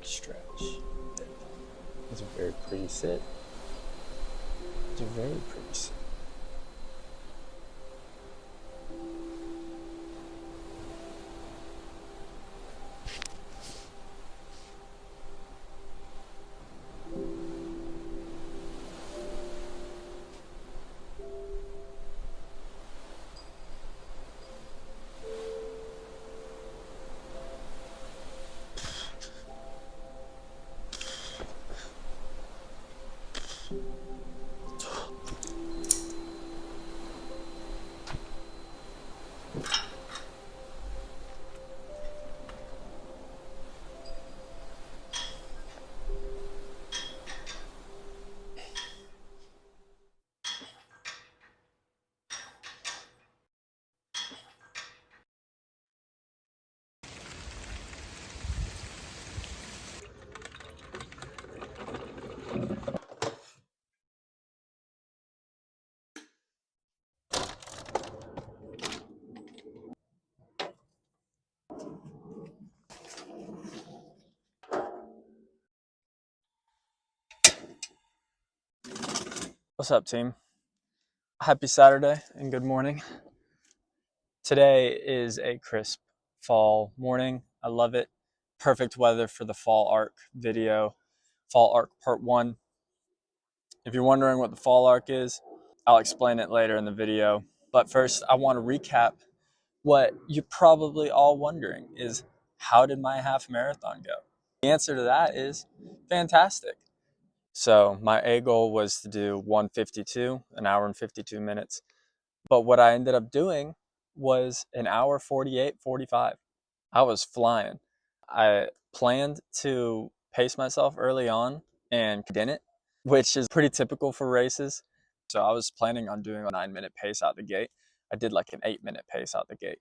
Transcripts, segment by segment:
big stretch. It's a very pretty sit. It's a very pretty sit. What's up, team? Happy Saturday and good morning. Today is a crisp fall morning. I love it. Perfect weather for the fall arc video, fall arc part 1. If you're wondering what the fall arc is, I'll explain it later in the video. But first, I want to recap what you're probably all wondering is, how did my half marathon go? The answer to that is fantastic. So my A goal was to do 1:52, an hour and 52 minutes. But what I ended up doing was an hour 48:45. I was flying. I planned to pace myself early on and didn't, which is pretty typical for races. So I was planning on doing a 9-minute pace out the gate. I did like an 8-minute pace out the gate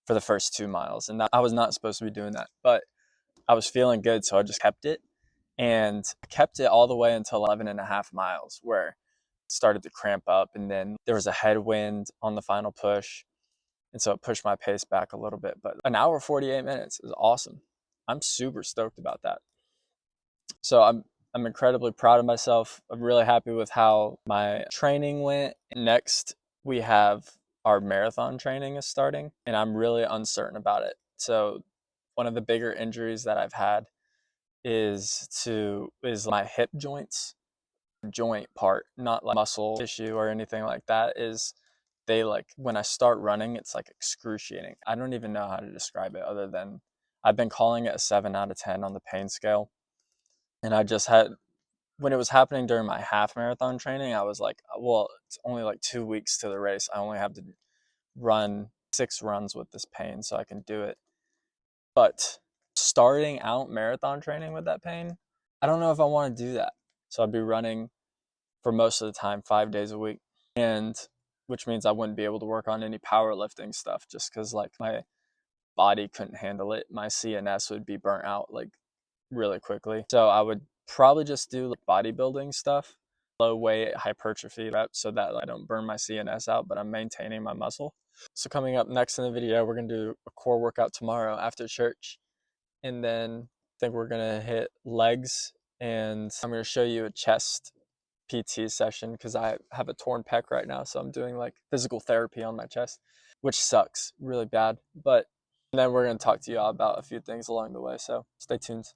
for the first 2 miles. And I was not supposed to be doing that, but I was feeling good, so I just kept it. And I kept it all the way until 11.5 miles, where it started to cramp up. And then there was a headwind on the final push. And so it pushed my pace back a little bit. But an hour 48 minutes is awesome. I'm super stoked about that. So I'm incredibly proud of myself. I'm really happy with how my training went. Next, we have our marathon training is starting, and I'm really uncertain about it. So one of the bigger injuries that I've had is my hip joints. Joint part, not like muscle tissue or anything like that, is they, like, when I start running, it's like excruciating. I don't even know how to describe it other than I've been calling it a 7 out of 10 on the pain scale. And I just had, when it was happening during my half marathon training, I was like, well, it's only like 2 weeks to the race. I only have to run 6 runs with this pain, so I can do it. But starting out marathon training with that pain, I don't know if I want to do that. So I'd be running for most of the time 5 days a week, and which means I wouldn't be able to work on any powerlifting stuff just because, like, my body couldn't handle it. My CNS would be burnt out like really quickly. So I would probably just do like bodybuilding stuff, low weight hypertrophy reps, so that I don't burn my CNS out, but I'm maintaining my muscle. So coming up next in the video, we're gonna do a core workout tomorrow after church, and then I think we're gonna hit legs, and I'm gonna show you a chest PT session because I have a torn pec right now, so I'm doing like physical therapy on my chest, which sucks really bad. But then we're gonna talk to y'all about a few things along the way, so stay tuned.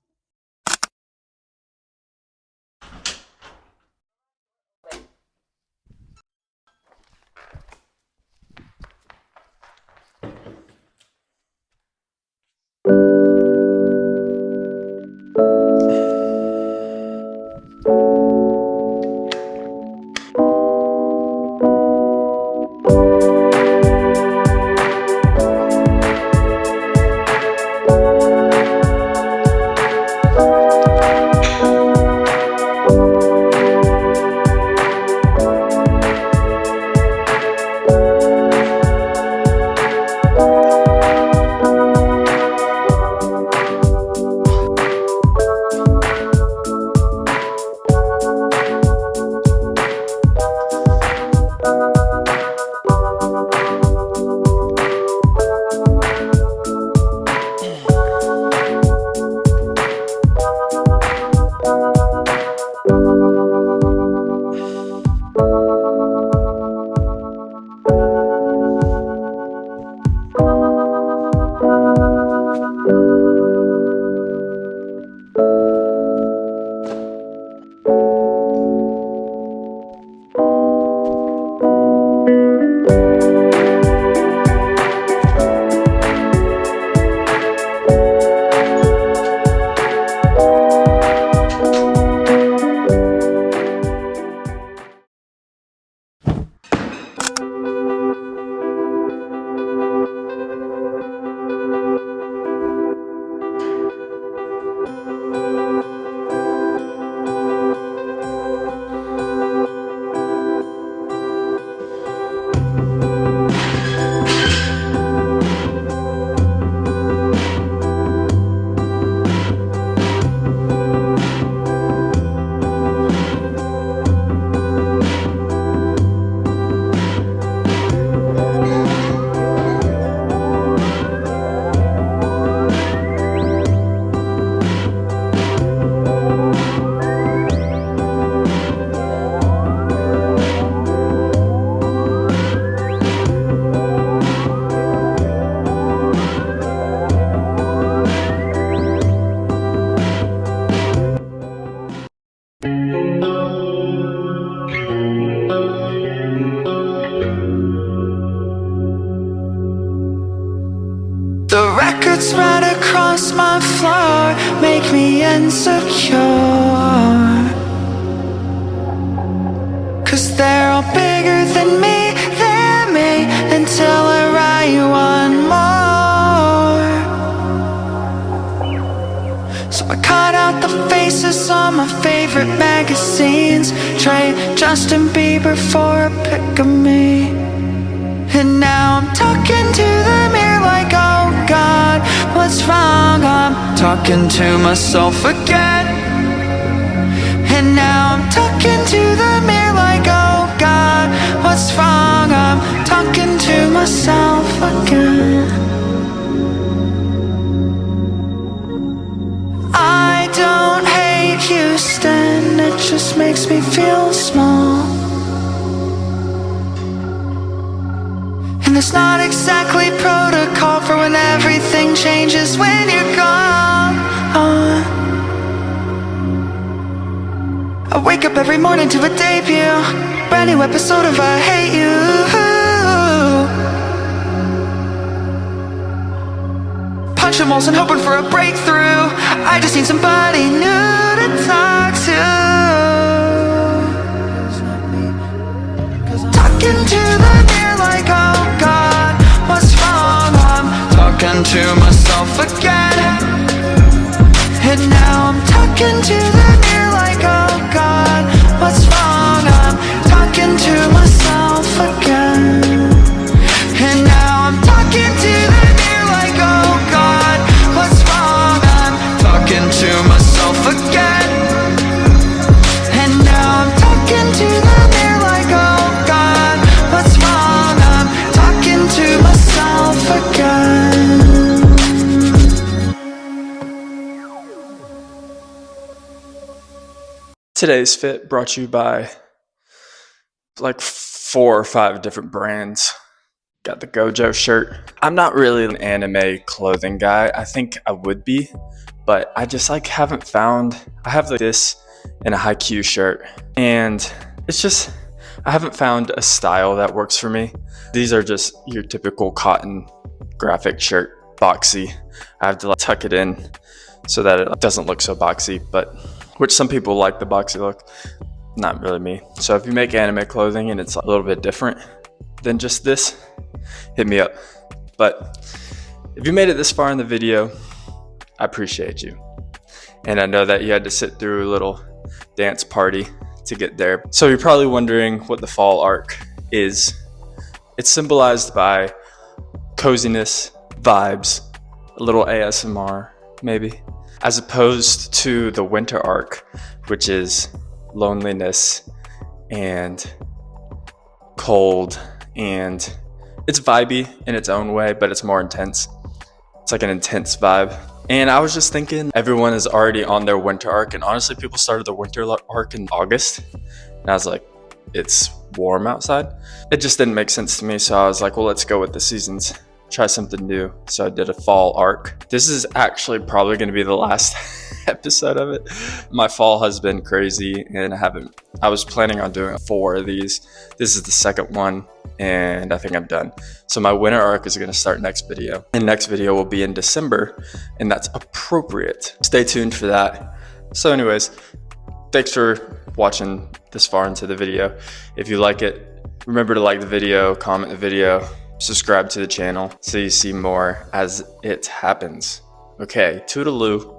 The records right across my floor make me insecure, 'cause they're all bigger than me until I write one more. So I cut out the faces on my favorite magazines, trade Justin Bieber for a pic of me. And now I'm talking to the mirror like, oh God, what's wrong? I'm talking to myself again. And now I'm talking to the mirror like, oh God, what's wrong? I'm talking to myself again. I don't hate Houston, it just makes me feel small. And it's not exactly protocol for when everything changes when you're gone. I wake up every morning to a debut, brand new episode of I Hate You. Punching walls and hoping for a breakthrough. I just need somebody new to talk to. Talking to the mirror like, oh God, what's wrong? I'm talking to myself again. And now I'm talking to the mirror like, oh God, what's wrong? I'm talking to myself again. And now I'm talking to the mirror like, oh God, what's wrong? I'm talking to myself again. And now I'm talking to the mirror like, oh God, what's wrong? I'm talking to myself again. Today's fit brought to you by like 4 or 5 different brands. Got the Gojo shirt. I'm not really an anime clothing guy. I think I would be, but I just like haven't found. I have like this and a Haikyuu shirt, and it's just I haven't found a style that works for me. These are just your typical cotton graphic shirt, boxy. I have to like tuck it in so that it doesn't look so boxy, but which some people like the boxy look, not really me. So if you make anime clothing and it's a little bit different than just this, hit me up. But if you made it this far in the video, I appreciate you. And I know that you had to sit through a little dance party to get there. So you're probably wondering what the fall arc is. It's symbolized by coziness, vibes, a little ASMR, maybe, as opposed to the winter arc, which is loneliness and cold, and it's vibey in its own way, but it's more intense. It's like an intense vibe. And I was just thinking, everyone is already on their winter arc, and honestly, people started the winter arc in August, and I was like, it's warm outside. It just didn't make sense to me, so I was like, well, let's go with the seasons. Try something new. So I did a fall arc. This is actually probably going to be the last episode of it. My fall has been crazy, and I was planning on doing 4 of these. This is the second one, and I think I'm done. So my winter arc is going to start next video, and next video will be in December, and that's appropriate. Stay tuned for that. So anyways, thanks for watching this far into the video. If you like it, Remember to like the video, comment the video, subscribe to the channel so you see more as it happens. Okay, toodaloo.